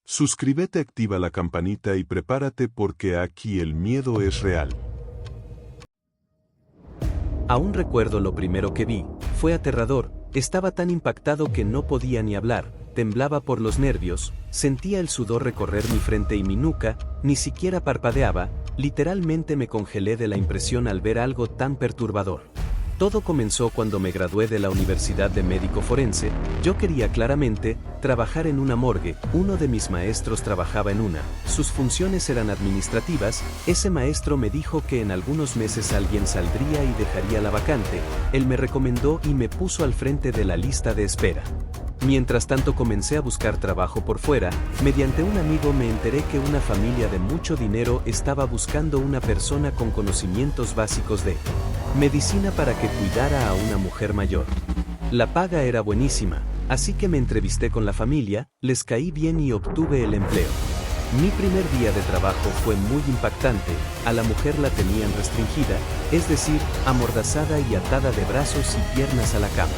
Suscríbete, activa la campanita y prepárate porque aquí el miedo es real. Aún recuerdo lo primero que vi, fue aterrador, estaba tan impactado que no podía ni hablar, temblaba por los nervios, sentía el sudor recorrer mi frente y mi nuca, ni siquiera parpadeaba, literalmente me congelé de la impresión al ver algo tan perturbador. Todo comenzó cuando me gradué de la Universidad de Médico Forense. Yo quería claramente trabajar en una morgue. Uno de mis maestros trabajaba en una. Sus funciones eran administrativas. Ese maestro me dijo que en algunos meses alguien saldría y dejaría la vacante. Él me recomendó y me puso al frente de la lista de espera. Mientras tanto comencé a buscar trabajo por fuera. Mediante un amigo me enteré que una familia de mucho dinero estaba buscando una persona con conocimientos básicos de medicina para que cuidara a una mujer mayor. La paga era buenísima, así que me entrevisté con la familia, les caí bien y obtuve el empleo. Mi primer día de trabajo fue muy impactante. A la mujer la tenían restringida, es decir, amordazada y atada de brazos y piernas a la cama.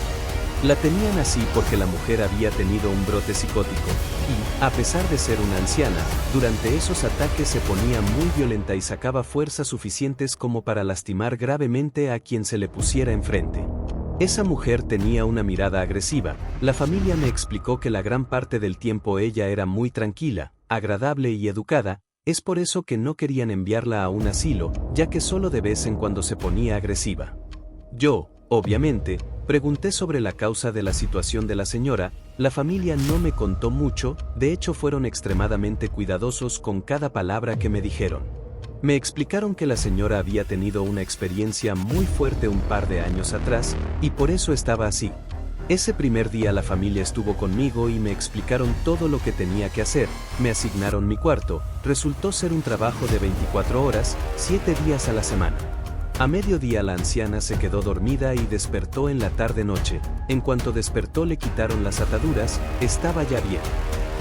La tenían así porque la mujer había tenido un brote psicótico y, a pesar de ser una anciana, durante esos ataques se ponía muy violenta y sacaba fuerzas suficientes como para lastimar gravemente a quien se le pusiera enfrente. Esa mujer tenía una mirada agresiva. La familia me explicó que la gran parte del tiempo ella era muy tranquila, agradable y educada, es por eso que no querían enviarla a un asilo, ya que solo de vez en cuando se ponía agresiva. Yo, obviamente, pregunté sobre la causa de la situación de la señora. La familia no me contó mucho, de hecho fueron extremadamente cuidadosos con cada palabra que me dijeron. Me explicaron que la señora había tenido una experiencia muy fuerte un par de años atrás, y por eso estaba así. Ese primer día la familia estuvo conmigo y me explicaron todo lo que tenía que hacer, me asignaron mi cuarto, resultó ser un trabajo de 24 horas, 7 días a la semana. A mediodía la anciana se quedó dormida y despertó en la tarde-noche. En cuanto despertó le quitaron las ataduras, estaba ya bien.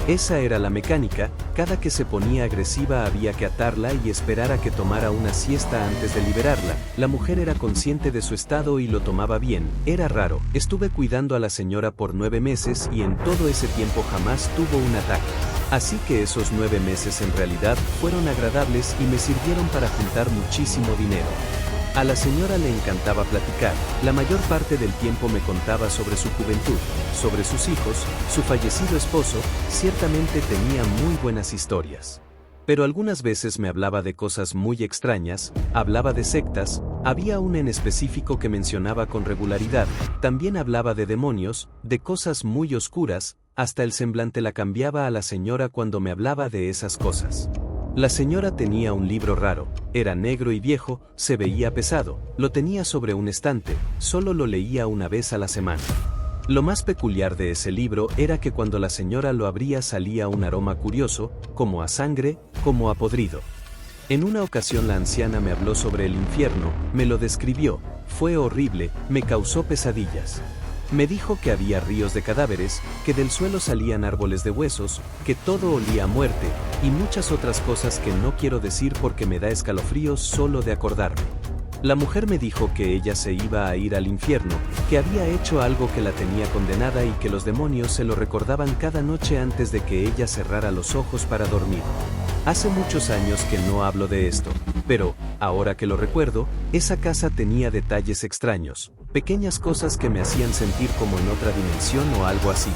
Esa era la mecánica, cada que se ponía agresiva había que atarla y esperar a que tomara una siesta antes de liberarla. La mujer era consciente de su estado y lo tomaba bien, era raro. Estuve cuidando a la señora por 9 meses y en todo ese tiempo jamás tuvo un ataque. Así que esos 9 meses en realidad fueron agradables y me sirvieron para juntar muchísimo dinero. A la señora le encantaba platicar, la mayor parte del tiempo me contaba sobre su juventud, sobre sus hijos, su fallecido esposo, ciertamente tenía muy buenas historias. Pero algunas veces me hablaba de cosas muy extrañas, hablaba de sectas, había una en específico que mencionaba con regularidad, también hablaba de demonios, de cosas muy oscuras, hasta el semblante la cambiaba a la señora cuando me hablaba de esas cosas. La señora tenía un libro raro, era negro y viejo, se veía pesado, lo tenía sobre un estante, solo lo leía una vez a la semana. Lo más peculiar de ese libro era que cuando la señora lo abría salía un aroma curioso, como a sangre, como a podrido. En una ocasión la anciana me habló sobre el infierno, me lo describió, fue horrible, me causó pesadillas. Me dijo que había ríos de cadáveres, que del suelo salían árboles de huesos, que todo olía a muerte, y muchas otras cosas que no quiero decir porque me da escalofríos solo de acordarme. La mujer me dijo que ella se iba a ir al infierno, que había hecho algo que la tenía condenada y que los demonios se lo recordaban cada noche antes de que ella cerrara los ojos para dormir. Hace muchos años que no hablo de esto, pero, ahora que lo recuerdo, esa casa tenía detalles extraños, pequeñas cosas que me hacían sentir como en otra dimensión o algo así.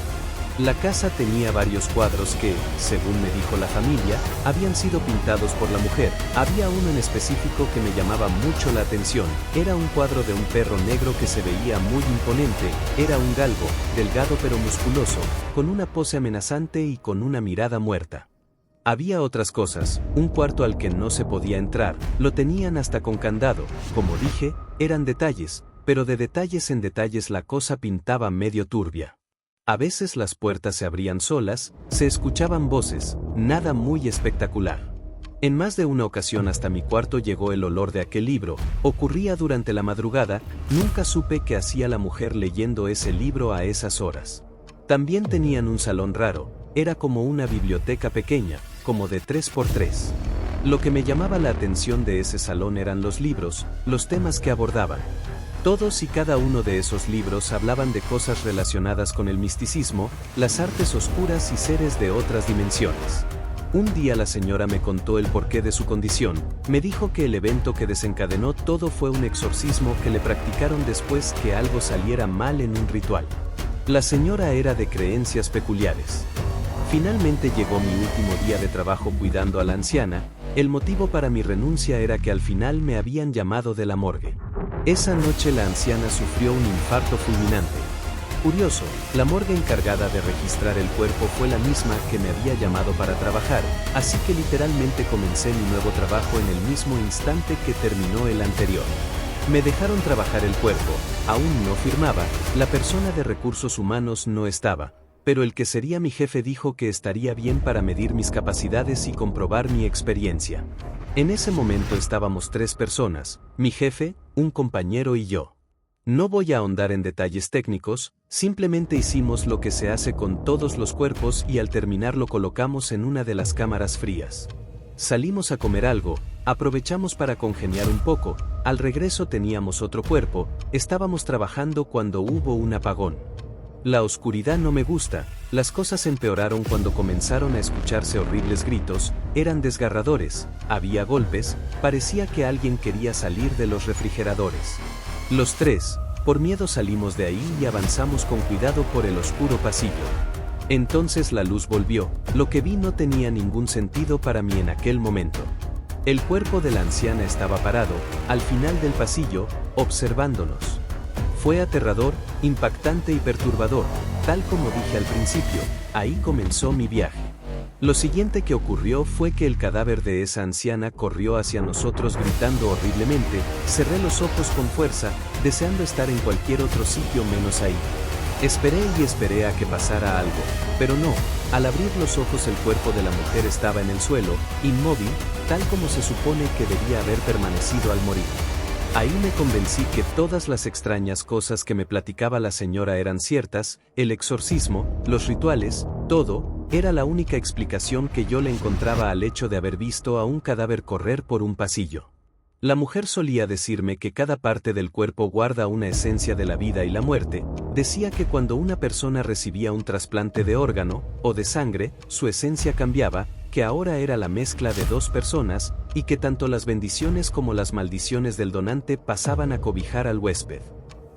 La casa tenía varios cuadros que, según me dijo la familia, habían sido pintados por la mujer. Había uno en específico que me llamaba mucho la atención. Era un cuadro de un perro negro que se veía muy imponente. Era un galgo, delgado pero musculoso, con una pose amenazante y con una mirada muerta. Había otras cosas, un cuarto al que no se podía entrar, lo tenían hasta con candado, como dije, eran detalles, pero de detalles en detalles la cosa pintaba medio turbia. A veces las puertas se abrían solas, se escuchaban voces, nada muy espectacular. En más de una ocasión hasta mi cuarto llegó el olor de aquel libro, ocurría durante la madrugada, nunca supe qué hacía la mujer leyendo ese libro a esas horas. También tenían un salón raro, era como una biblioteca pequeña, como de 3x3. Lo que me llamaba la atención de ese salón eran los libros, los temas que abordaban. Todos y cada uno de esos libros hablaban de cosas relacionadas con el misticismo, las artes oscuras y seres de otras dimensiones. Un día la señora me contó el porqué de su condición, me dijo que el evento que desencadenó todo fue un exorcismo que le practicaron después que algo saliera mal en un ritual. La señora era de creencias peculiares. Finalmente llegó mi último día de trabajo cuidando a la anciana. El motivo para mi renuncia era que al final me habían llamado de la morgue. Esa noche la anciana sufrió un infarto fulminante. Curioso, la morgue encargada de registrar el cuerpo fue la misma que me había llamado para trabajar, así que literalmente comencé mi nuevo trabajo en el mismo instante que terminó el anterior. Me dejaron trabajar el cuerpo, aún no firmaba, la persona de recursos humanos no estaba, pero el que sería mi jefe dijo que estaría bien para medir mis capacidades y comprobar mi experiencia. En ese momento estábamos 3 personas, mi jefe, un compañero y yo. No voy a ahondar en detalles técnicos, simplemente hicimos lo que se hace con todos los cuerpos y al terminar lo colocamos en una de las cámaras frías. Salimos a comer algo, aprovechamos para congeniar un poco, al regreso teníamos otro cuerpo, estábamos trabajando cuando hubo un apagón. La oscuridad no me gusta, las cosas empeoraron cuando comenzaron a escucharse horribles gritos, eran desgarradores, había golpes, parecía que alguien quería salir de los refrigeradores. Los 3, por miedo salimos de ahí y avanzamos con cuidado por el oscuro pasillo. Entonces la luz volvió, lo que vi no tenía ningún sentido para mí en aquel momento. El cuerpo de la anciana estaba parado, al final del pasillo, observándonos. Fue aterrador, impactante y perturbador, tal como dije al principio, ahí comenzó mi viaje. Lo siguiente que ocurrió fue que el cadáver de esa anciana corrió hacia nosotros gritando horriblemente, cerré los ojos con fuerza, deseando estar en cualquier otro sitio menos ahí. Esperé y esperé a que pasara algo, pero no, al abrir los ojos el cuerpo de la mujer estaba en el suelo, inmóvil, tal como se supone que debía haber permanecido al morir. Ahí me convencí que todas las extrañas cosas que me platicaba la señora eran ciertas, el exorcismo, los rituales, todo, era la única explicación que yo le encontraba al hecho de haber visto a un cadáver correr por un pasillo. La mujer solía decirme que cada parte del cuerpo guarda una esencia de la vida y la muerte, decía que cuando una persona recibía un trasplante de órgano, o de sangre, su esencia cambiaba, que ahora era la mezcla de 2 personas, y que tanto las bendiciones como las maldiciones del donante pasaban a cobijar al huésped.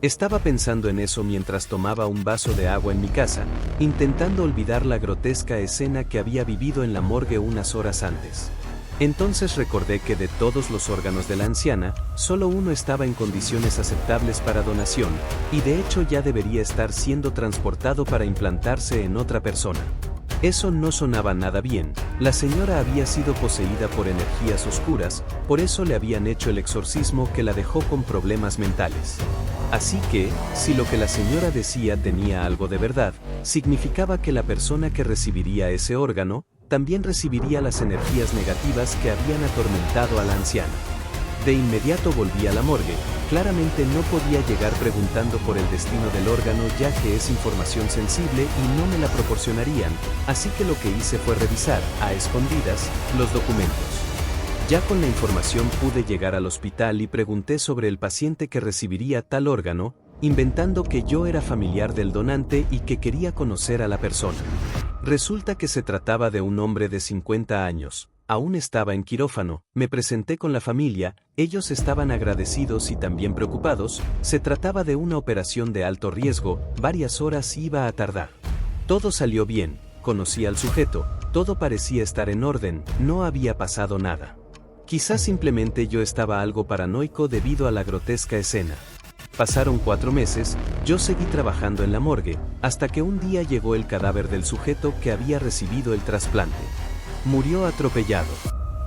Estaba pensando en eso mientras tomaba un vaso de agua en mi casa, intentando olvidar la grotesca escena que había vivido en la morgue unas horas antes. Entonces recordé que de todos los órganos de la anciana, solo uno estaba en condiciones aceptables para donación, y de hecho ya debería estar siendo transportado para implantarse en otra persona. Eso no sonaba nada bien, la señora había sido poseída por energías oscuras, por eso le habían hecho el exorcismo que la dejó con problemas mentales. Así que, si lo que la señora decía tenía algo de verdad, significaba que la persona que recibiría ese órgano, también recibiría las energías negativas que habían atormentado a la anciana. De inmediato volví a la morgue, claramente no podía llegar preguntando por el destino del órgano ya que es información sensible y no me la proporcionarían, así que lo que hice fue revisar, a escondidas, los documentos. Ya con la información pude llegar al hospital y pregunté sobre el paciente que recibiría tal órgano, inventando que yo era familiar del donante y que quería conocer a la persona. Resulta que se trataba de un hombre de 50 años. Aún estaba en quirófano, me presenté con la familia, ellos estaban agradecidos y también preocupados, se trataba de una operación de alto riesgo, varias horas iba a tardar. Todo salió bien, conocí al sujeto, todo parecía estar en orden, no había pasado nada. Quizás simplemente yo estaba algo paranoico debido a la grotesca escena. Pasaron 4 meses, yo seguí trabajando en la morgue, hasta que un día llegó el cadáver del sujeto que había recibido el trasplante. Murió atropellado.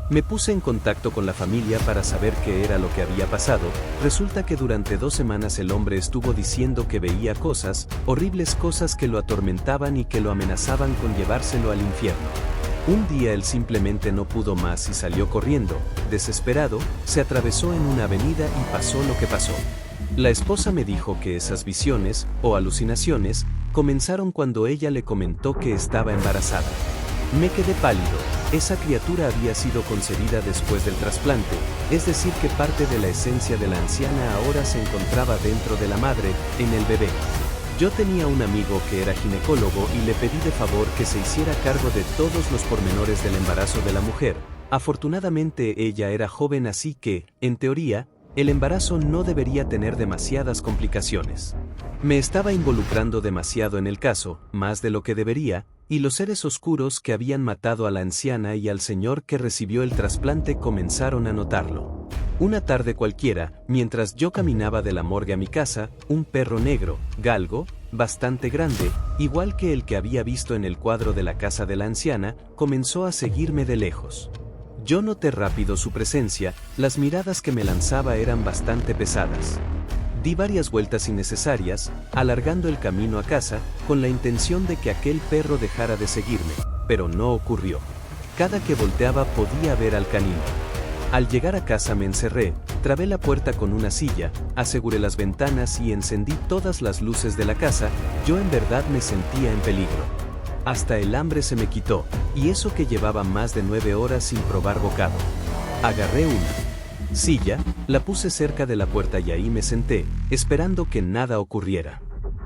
Me puse en contacto con la familia para saber qué era lo que había pasado. Resulta que durante 2 semanas el hombre estuvo diciendo que veía cosas, horribles cosas que lo atormentaban y que lo amenazaban con llevárselo al infierno. Un día él simplemente no pudo más y salió corriendo, desesperado, se atravesó en una avenida y pasó lo que pasó. La esposa me dijo que esas visiones, o alucinaciones, comenzaron cuando ella le comentó que estaba embarazada. Me quedé pálido. Esa criatura había sido concebida después del trasplante, es decir que parte de la esencia de la anciana ahora se encontraba dentro de la madre, en el bebé. Yo tenía un amigo que era ginecólogo y le pedí de favor que se hiciera cargo de todos los pormenores del embarazo de la mujer. Afortunadamente ella era joven, así que, en teoría, el embarazo no debería tener demasiadas complicaciones. Me estaba involucrando demasiado en el caso, más de lo que debería, y los seres oscuros que habían matado a la anciana y al señor que recibió el trasplante comenzaron a notarlo. Una tarde cualquiera, mientras yo caminaba de la morgue a mi casa, un perro negro, galgo, bastante grande, igual que el que había visto en el cuadro de la casa de la anciana, comenzó a seguirme de lejos. Yo noté rápido su presencia, las miradas que me lanzaba eran bastante pesadas. Di varias vueltas innecesarias, alargando el camino a casa, con la intención de que aquel perro dejara de seguirme, pero no ocurrió. Cada que volteaba podía ver al canino. Al llegar a casa me encerré, trabé la puerta con una silla, aseguré las ventanas y encendí todas las luces de la casa. Yo en verdad me sentía en peligro. Hasta el hambre se me quitó, y eso que llevaba más de 9 horas sin probar bocado. Agarré una silla, la puse cerca de la puerta y ahí me senté, esperando que nada ocurriera.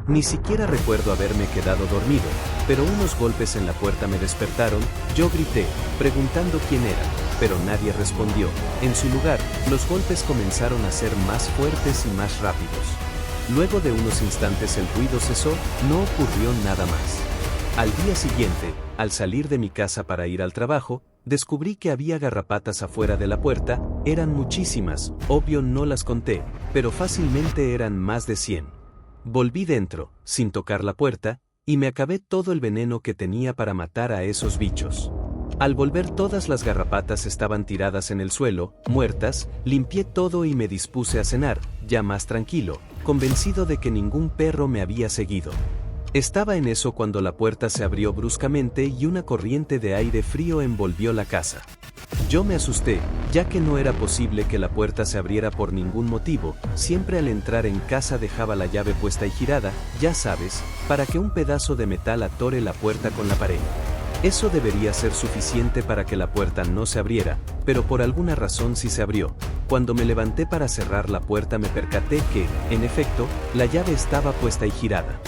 Ni siquiera recuerdo haberme quedado dormido, pero unos golpes en la puerta me despertaron. Yo grité, preguntando quién era, pero nadie respondió. En su lugar, los golpes comenzaron a ser más fuertes y más rápidos. Luego de unos instantes el ruido cesó, no ocurrió nada más. Al día siguiente, al salir de mi casa para ir al trabajo, descubrí que había garrapatas afuera de la puerta. Eran muchísimas, obvio no las conté, pero fácilmente eran más de 100. Volví dentro, sin tocar la puerta, y me acabé todo el veneno que tenía para matar a esos bichos. Al volver todas las garrapatas estaban tiradas en el suelo, muertas. Limpié todo y me dispuse a cenar, ya más tranquilo, convencido de que ningún perro me había seguido. Estaba en eso cuando la puerta se abrió bruscamente y una corriente de aire frío envolvió la casa. Yo me asusté, ya que no era posible que la puerta se abriera por ningún motivo. Siempre al entrar en casa dejaba la llave puesta y girada, ya sabes, para que un pedazo de metal atore la puerta con la pared. Eso debería ser suficiente para que la puerta no se abriera, pero por alguna razón sí se abrió. Cuando me levanté para cerrar la puerta me percaté que, en efecto, la llave estaba puesta y girada.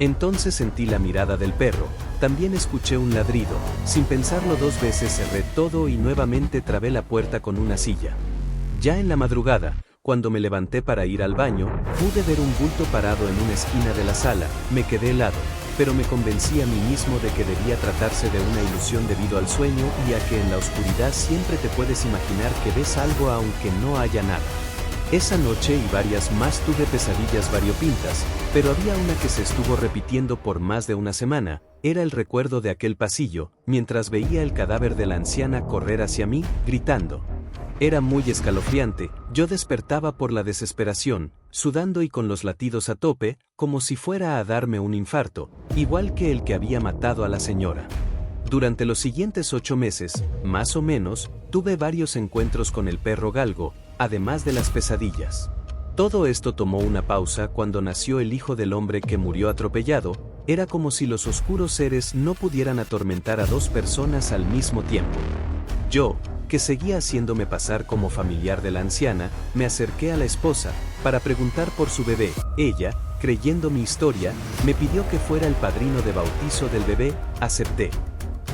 Entonces sentí la mirada del perro, también escuché un ladrido. Sin pensarlo 2 veces cerré todo y nuevamente trabé la puerta con una silla. Ya en la madrugada, cuando me levanté para ir al baño, pude ver un bulto parado en una esquina de la sala. Me quedé helado, pero me convencí a mí mismo de que debía tratarse de una ilusión debido al sueño y a que en la oscuridad siempre te puedes imaginar que ves algo aunque no haya nada. Esa noche y varias más tuve pesadillas variopintas, pero había una que se estuvo repitiendo por más de una semana. Era el recuerdo de aquel pasillo, mientras veía el cadáver de la anciana correr hacia mí, gritando. Era muy escalofriante. Yo despertaba por la desesperación, sudando y con los latidos a tope, como si fuera a darme un infarto, igual que el que había matado a la señora. Durante los siguientes 8 meses, más o menos, tuve varios encuentros con el perro galgo, además de las pesadillas. Todo esto tomó una pausa cuando nació el hijo del hombre que murió atropellado. Era como si los oscuros seres no pudieran atormentar a 2 personas al mismo tiempo. Yo, que seguía haciéndome pasar como familiar de la anciana, me acerqué a la esposa, para preguntar por su bebé. Ella, creyendo mi historia, me pidió que fuera el padrino de bautizo del bebé. Acepté.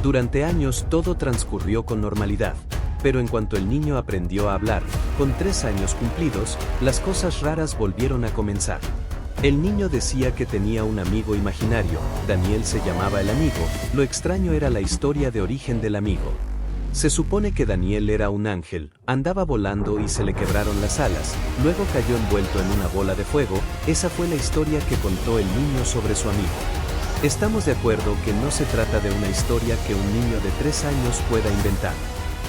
Durante años todo transcurrió con normalidad, pero en cuanto el niño aprendió a hablar, con 3 años cumplidos, las cosas raras volvieron a comenzar. El niño decía que tenía un amigo imaginario. Daniel se llamaba el amigo. Lo extraño era la historia de origen del amigo. Se supone que Daniel era un ángel, andaba volando y se le quebraron las alas, luego cayó envuelto en una bola de fuego. Esa fue la historia que contó el niño sobre su amigo. Estamos de acuerdo que no se trata de una historia que un niño de 3 años pueda inventar.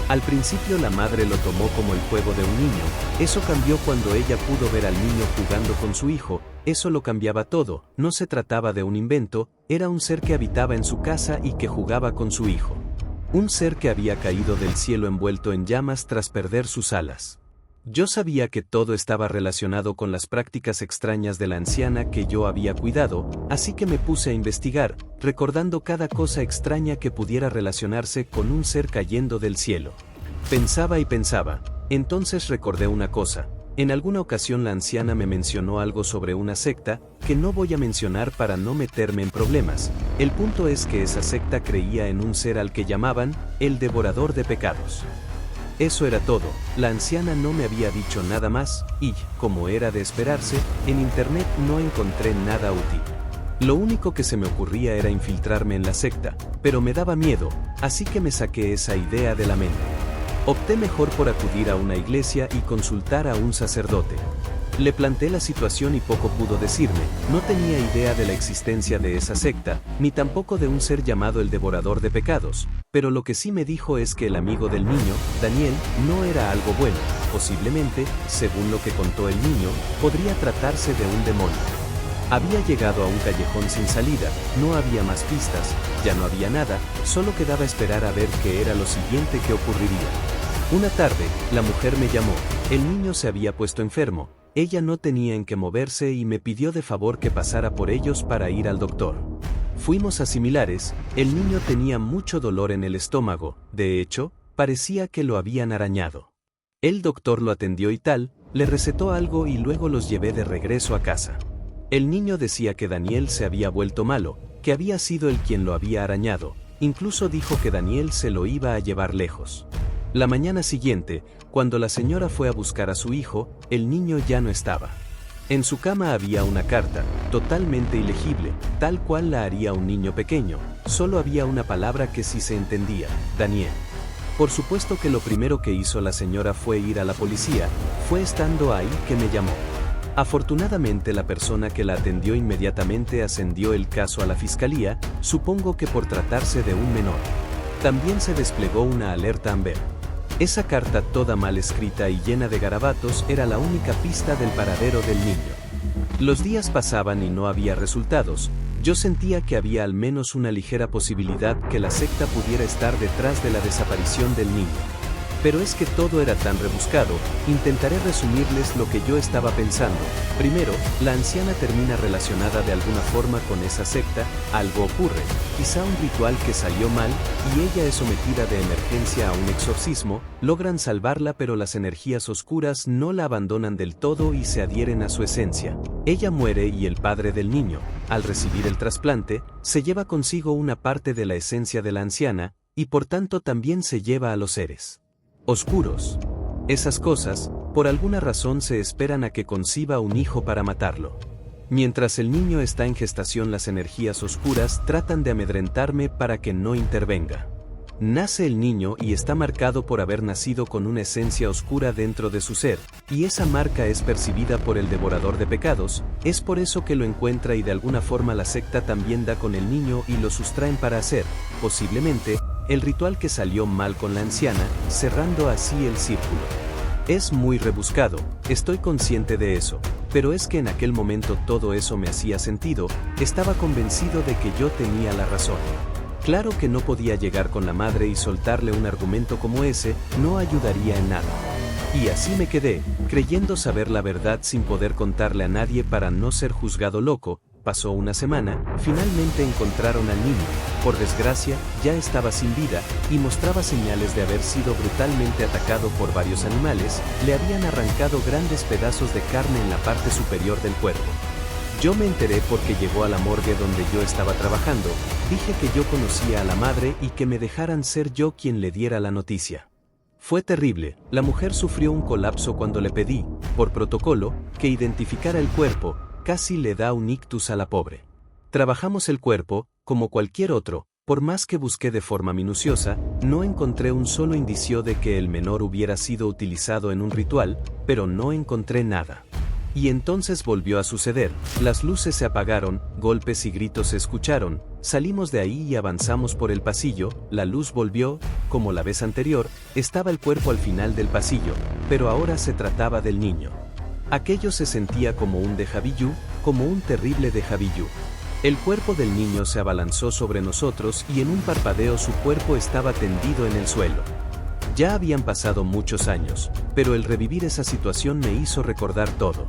Al principio la madre lo tomó como el juego de un niño. Eso cambió cuando ella pudo ver al niño jugando con su hijo. Eso lo cambiaba todo. No se trataba de un invento, era un ser que habitaba en su casa y que jugaba con su hijo. Un ser que había caído del cielo envuelto en llamas tras perder sus alas. Yo sabía que todo estaba relacionado con las prácticas extrañas de la anciana que yo había cuidado, así que me puse a investigar, recordando cada cosa extraña que pudiera relacionarse con un ser cayendo del cielo. Pensaba y pensaba, entonces recordé una cosa. En alguna ocasión la anciana me mencionó algo sobre una secta, que no voy a mencionar para no meterme en problemas. El punto es que esa secta creía en un ser al que llamaban, el devorador de pecados. Eso era todo, la anciana no me había dicho nada más, y, como era de esperarse, en internet no encontré nada útil. Lo único que se me ocurría era infiltrarme en la secta, pero me daba miedo, así que me saqué esa idea de la mente. Opté mejor por acudir a una iglesia y consultar a un sacerdote. Le planteé la situación y poco pudo decirme, no tenía idea de la existencia de esa secta, ni tampoco de un ser llamado el devorador de pecados, pero lo que sí me dijo es que el amigo del niño, Daniel, no era algo bueno, posiblemente, según lo que contó el niño, podría tratarse de un demonio. Había llegado a un callejón sin salida, no había más pistas, ya no había nada, solo quedaba esperar a ver qué era lo siguiente que ocurriría. Una tarde, la mujer me llamó, el niño se había puesto enfermo, ella no tenía en qué moverse y me pidió de favor que pasara por ellos para ir al doctor. Fuimos a similares, el niño tenía mucho dolor en el estómago, de hecho, parecía que lo habían arañado. El doctor lo atendió y tal, le recetó algo y luego los llevé de regreso a casa. El niño decía que Daniel se había vuelto malo, que había sido él quien lo había arañado, incluso dijo que Daniel se lo iba a llevar lejos. La mañana siguiente, cuando la señora fue a buscar a su hijo, el niño ya no estaba. En su cama había una carta, totalmente ilegible, tal cual la haría un niño pequeño, solo había una palabra que sí se entendía, Daniel. Por supuesto que lo primero que hizo la señora fue ir a la policía, fue estando ahí que me llamó. Afortunadamente la persona que la atendió inmediatamente ascendió el caso a la fiscalía, supongo que por tratarse de un menor. También se desplegó una alerta Amber. Esa carta toda mal escrita y llena de garabatos era la única pista del paradero del niño. Los días pasaban y no había resultados. Yo sentía que había al menos una ligera posibilidad que la secta pudiera estar detrás de la desaparición del niño. Pero es que todo era tan rebuscado, intentaré resumirles lo que yo estaba pensando. Primero, la anciana termina relacionada de alguna forma con esa secta, algo ocurre, quizá un ritual que salió mal, y ella es sometida de emergencia a un exorcismo, logran salvarla pero las energías oscuras no la abandonan del todo y se adhieren a su esencia. Ella muere y el padre del niño, al recibir el trasplante, se lleva consigo una parte de la esencia de la anciana, y por tanto también se lleva a los seres oscuros. Esas cosas, por alguna razón se esperan a que conciba un hijo para matarlo. Mientras el niño está en gestación, las energías oscuras tratan de amedrentarme para que no intervenga. Nace el niño y está marcado por haber nacido con una esencia oscura dentro de su ser, y esa marca es percibida por el devorador de pecados, es por eso que lo encuentra y de alguna forma la secta también da con el niño y lo sustraen para hacer, posiblemente, el ritual que salió mal con la anciana, cerrando así el círculo. Es muy rebuscado, estoy consciente de eso, pero es que en aquel momento todo eso me hacía sentido, estaba convencido de que yo tenía la razón. Claro que no podía llegar con la madre y soltarle un argumento como ese, no ayudaría en nada. Y así me quedé, creyendo saber la verdad sin poder contarle a nadie para no ser juzgado loco. Pasó una semana, finalmente encontraron al niño, por desgracia, ya estaba sin vida, y mostraba señales de haber sido brutalmente atacado por varios animales, le habían arrancado grandes pedazos de carne en la parte superior del cuerpo. Yo me enteré porque llegó a la morgue donde yo estaba trabajando, dije que yo conocía a la madre y que me dejaran ser yo quien le diera la noticia. Fue terrible, la mujer sufrió un colapso cuando le pedí, por protocolo, que identificara el cuerpo, casi le da un ictus a la pobre. Trabajamos el cuerpo, como cualquier otro, por más que busqué de forma minuciosa, no encontré un solo indicio de que el menor hubiera sido utilizado en un ritual, pero no encontré nada. Y entonces volvió a suceder, las luces se apagaron, golpes y gritos se escucharon, salimos de ahí y avanzamos por el pasillo, la luz volvió, como la vez anterior, estaba el cuerpo al final del pasillo, pero ahora se trataba del niño. Aquello se sentía como un déjà vu, como un terrible déjà vu. El cuerpo del niño se abalanzó sobre nosotros y en un parpadeo su cuerpo estaba tendido en el suelo. Ya habían pasado muchos años, pero el revivir esa situación me hizo recordar todo.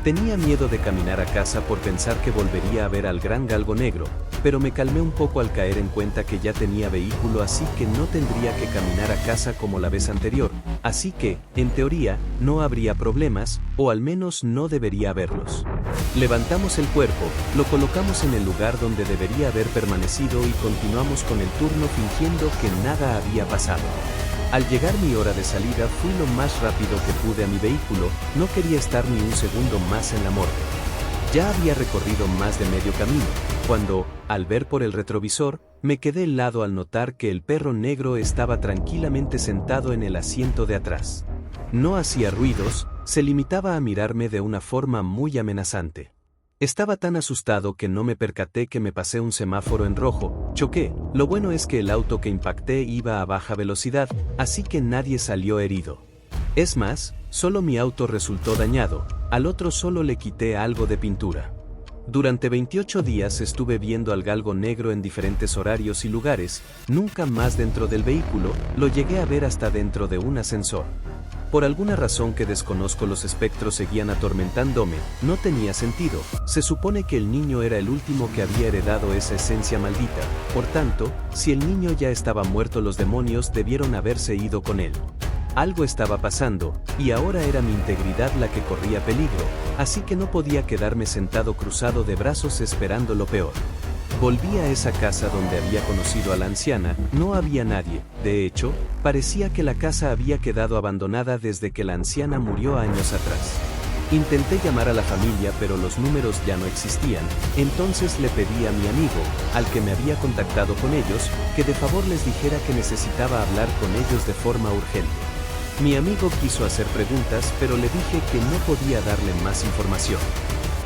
Tenía miedo de caminar a casa por pensar que volvería a ver al gran galgo negro, pero me calmé un poco al caer en cuenta que ya tenía vehículo, así que no tendría que caminar a casa como la vez anterior, así que, en teoría, no habría problemas, o al menos no debería haberlos. Levantamos el cuerpo, lo colocamos en el lugar donde debería haber permanecido y continuamos con el turno fingiendo que nada había pasado. Al llegar mi hora de salida fui lo más rápido que pude a mi vehículo, no quería estar ni un segundo más en la morgue. Ya había recorrido más de medio camino, cuando, al ver por el retrovisor, me quedé helado al notar que el perro negro estaba tranquilamente sentado en el asiento de atrás. No hacía ruidos, se limitaba a mirarme de una forma muy amenazante. Estaba tan asustado que no me percaté que me pasé un semáforo en rojo, choqué. Lo bueno es que el auto que impacté iba a baja velocidad, así que nadie salió herido. Es más, solo mi auto resultó dañado, al otro solo le quité algo de pintura. Durante 28 días estuve viendo al galgo negro en diferentes horarios y lugares, nunca más dentro del vehículo, lo llegué a ver hasta dentro de un ascensor. Por alguna razón que desconozco, los espectros seguían atormentándome, no tenía sentido, se supone que el niño era el último que había heredado esa esencia maldita, por tanto, si el niño ya estaba muerto, los demonios debieron haberse ido con él. Algo estaba pasando, y ahora era mi integridad la que corría peligro, así que no podía quedarme sentado cruzado de brazos esperando lo peor. Volví a esa casa donde había conocido a la anciana, no había nadie, de hecho, parecía que la casa había quedado abandonada desde que la anciana murió años atrás. Intenté llamar a la familia, pero los números ya no existían, entonces le pedí a mi amigo, al que me había contactado con ellos, que de favor les dijera que necesitaba hablar con ellos de forma urgente. Mi amigo quiso hacer preguntas, pero le dije que no podía darle más información.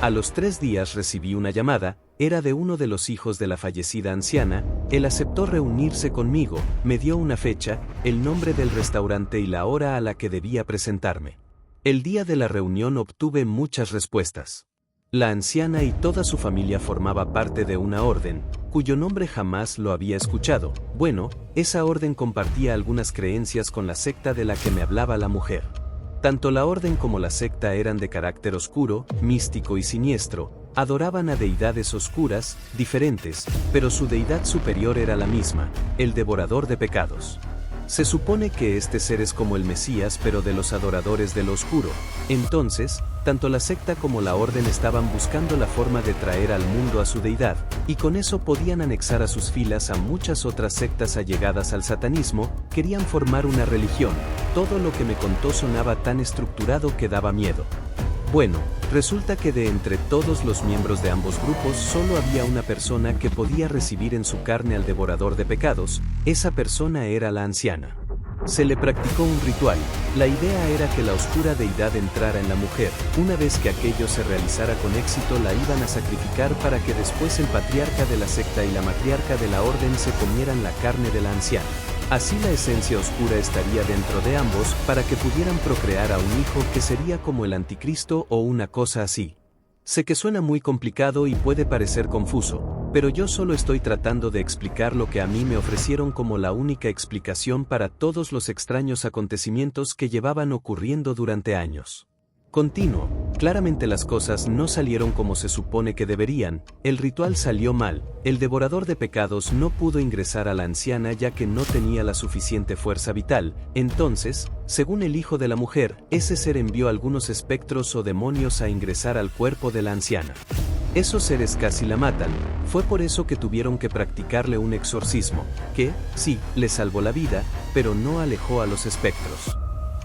A los 3 días recibí una llamada, era de uno de los hijos de la fallecida anciana. Él aceptó reunirse conmigo, me dio una fecha, el nombre del restaurante y la hora a la que debía presentarme. El día de la reunión obtuve muchas respuestas. La anciana y toda su familia formaba parte de una orden, cuyo nombre jamás lo había escuchado. Bueno, esa orden compartía algunas creencias con la secta de la que me hablaba la mujer. Tanto la orden como la secta eran de carácter oscuro, místico y siniestro, adoraban a deidades oscuras, diferentes, pero su deidad superior era la misma, el devorador de pecados. Se supone que este ser es como el Mesías, pero de los adoradores de lo oscuro. Entonces, tanto la secta como la orden estaban buscando la forma de traer al mundo a su deidad, y con eso podían anexar a sus filas a muchas otras sectas allegadas al satanismo. Querían formar una religión. Todo lo que me contó sonaba tan estructurado que daba miedo. Bueno, resulta que de entre todos los miembros de ambos grupos solo había una persona que podía recibir en su carne al devorador de pecados. Esa persona era la anciana. Se le practicó un ritual. La idea era que la oscura deidad entrara en la mujer. Una vez que aquello se realizara con éxito, la iban a sacrificar para que después el patriarca de la secta y la matriarca de la orden se comieran la carne de la anciana. Así la esencia oscura estaría dentro de ambos para que pudieran procrear a un hijo que sería como el anticristo o una cosa así. Sé que suena muy complicado y puede parecer confuso, pero yo solo estoy tratando de explicar lo que a mí me ofrecieron como la única explicación para todos los extraños acontecimientos que llevaban ocurriendo durante años. Continuo. Claramente las cosas no salieron como se supone que deberían, el ritual salió mal, el devorador de pecados no pudo ingresar a la anciana ya que no tenía la suficiente fuerza vital. Entonces, según el hijo de la mujer, ese ser envió algunos espectros o demonios a ingresar al cuerpo de la anciana. Esos seres casi la matan, fue por eso que tuvieron que practicarle un exorcismo, que, sí, le salvó la vida, pero no alejó a los espectros.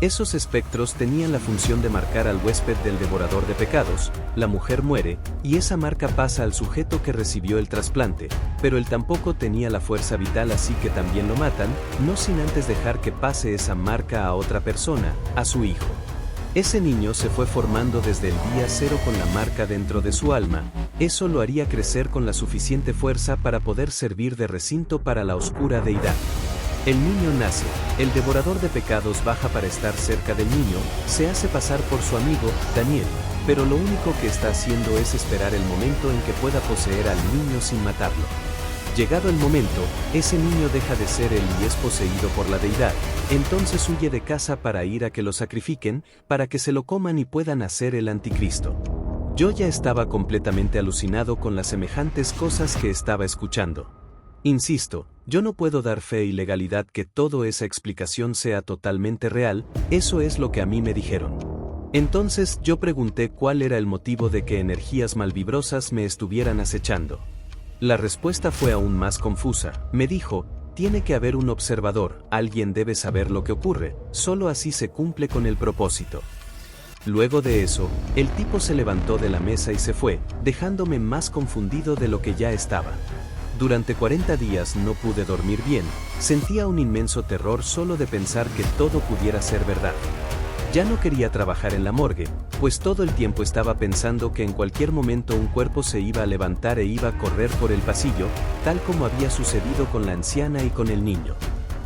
Esos espectros tenían la función de marcar al huésped del devorador de pecados. La mujer muere, y esa marca pasa al sujeto que recibió el trasplante, pero él tampoco tenía la fuerza vital, así que también lo matan, no sin antes dejar que pase esa marca a otra persona, a su hijo. Ese niño se fue formando desde el día 0 con la marca dentro de su alma. Eso lo haría crecer con la suficiente fuerza para poder servir de recinto para la oscura deidad. El niño nace, el devorador de pecados baja para estar cerca del niño, se hace pasar por su amigo, Daniel, pero lo único que está haciendo es esperar el momento en que pueda poseer al niño sin matarlo. Llegado el momento, ese niño deja de ser él y es poseído por la deidad. Entonces huye de casa para ir a que lo sacrifiquen, para que se lo coman y puedan hacer el anticristo. Yo ya estaba completamente alucinado con las semejantes cosas que estaba escuchando. Insisto, yo no puedo dar fe y legalidad que toda esa explicación sea totalmente real, eso es lo que a mí me dijeron. Entonces yo pregunté cuál era el motivo de que energías malvibrosas me estuvieran acechando. La respuesta fue aún más confusa. Me dijo, tiene que haber un observador, alguien debe saber lo que ocurre, solo así se cumple con el propósito. Luego de eso, el tipo se levantó de la mesa y se fue, dejándome más confundido de lo que ya estaba. Durante 40 días no pude dormir bien, sentía un inmenso terror solo de pensar que todo pudiera ser verdad. Ya no quería trabajar en la morgue, pues todo el tiempo estaba pensando que en cualquier momento un cuerpo se iba a levantar e iba a correr por el pasillo, tal como había sucedido con la anciana y con el niño.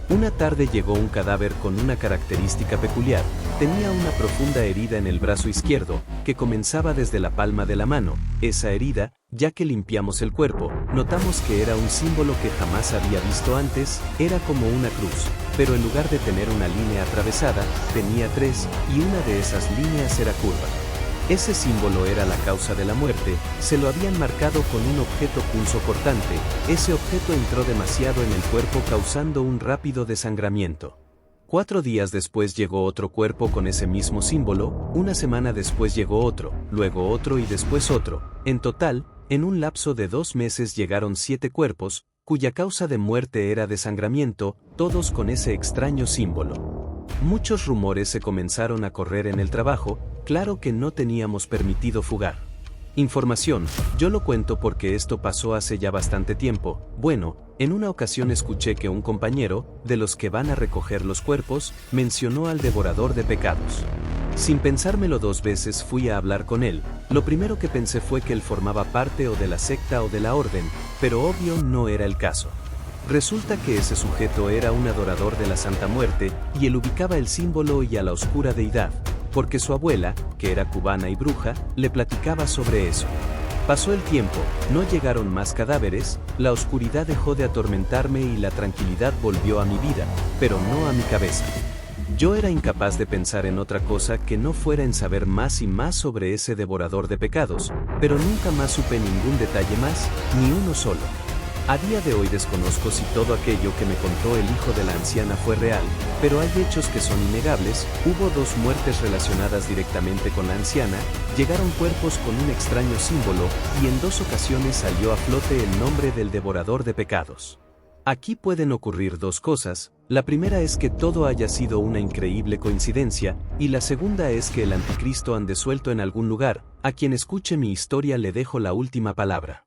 Una tarde llegó un cadáver con una característica peculiar, tenía una profunda herida en el brazo izquierdo, que comenzaba desde la palma de la mano. Esa herida, ya que limpiamos el cuerpo, notamos que era un símbolo que jamás había visto antes, era como una cruz, pero en lugar de tener una línea atravesada, tenía 3, y una de esas líneas era curva. Ese símbolo era la causa de la muerte, se lo habían marcado con un objeto punzocortante, ese objeto entró demasiado en el cuerpo causando un rápido desangramiento. 4 días después llegó otro cuerpo con ese mismo símbolo, una semana después llegó otro, luego otro y después otro. En total, en un lapso de 2 meses llegaron 7 cuerpos, cuya causa de muerte era desangramiento, todos con ese extraño símbolo. Muchos rumores se comenzaron a correr en el trabajo, claro que no teníamos permitido fugar. Información, yo lo cuento porque esto pasó hace ya bastante tiempo. Bueno, en una ocasión escuché que un compañero, de los que van a recoger los cuerpos, mencionó al devorador de pecados. Sin pensármelo 2 veces fui a hablar con él, lo primero que pensé fue que él formaba parte o de la secta o de la orden, pero obvio no era el caso. Resulta que ese sujeto era un adorador de la Santa Muerte, y él ubicaba el símbolo y a la oscura deidad, porque su abuela, que era cubana y bruja, le platicaba sobre eso. Pasó el tiempo, no llegaron más cadáveres, la oscuridad dejó de atormentarme y la tranquilidad volvió a mi vida, pero no a mi cabeza. Yo era incapaz de pensar en otra cosa que no fuera en saber más y más sobre ese devorador de pecados, pero nunca más supe ningún detalle más, ni uno solo. A día de hoy desconozco si todo aquello que me contó el hijo de la anciana fue real, pero hay hechos que son innegables. Hubo 2 muertes relacionadas directamente con la anciana, llegaron cuerpos con un extraño símbolo, y en 2 ocasiones salió a flote el nombre del devorador de pecados. Aquí pueden ocurrir 2 cosas, la primera es que todo haya sido una increíble coincidencia, y la segunda es que el anticristo ande suelto en algún lugar. A quien escuche mi historia le dejo la última palabra.